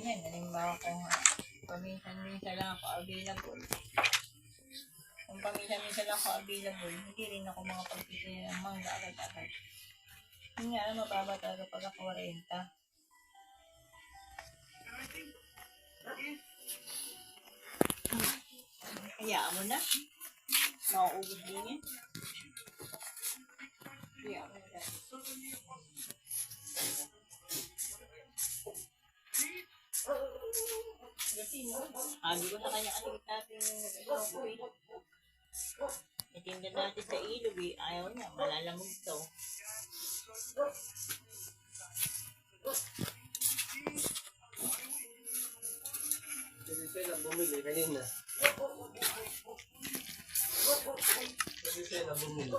yan. Halimbawa kung paminsan-minsan lang ako available. Kung paminsan-minsan lang ako available, hindi rin ako mga pagpipili ng mangga agad-agad. Hindi nga alam, mababa talaga pag ako 40. Hayaan mo na. Mauubos din yan. Hayaan mo na. Sabi ko sa kanya kasi natin yung itinda natin sa ilog eh. Ayaw niya, malalamog to. Kasi sila bumili kanina. Kasi sila bumili.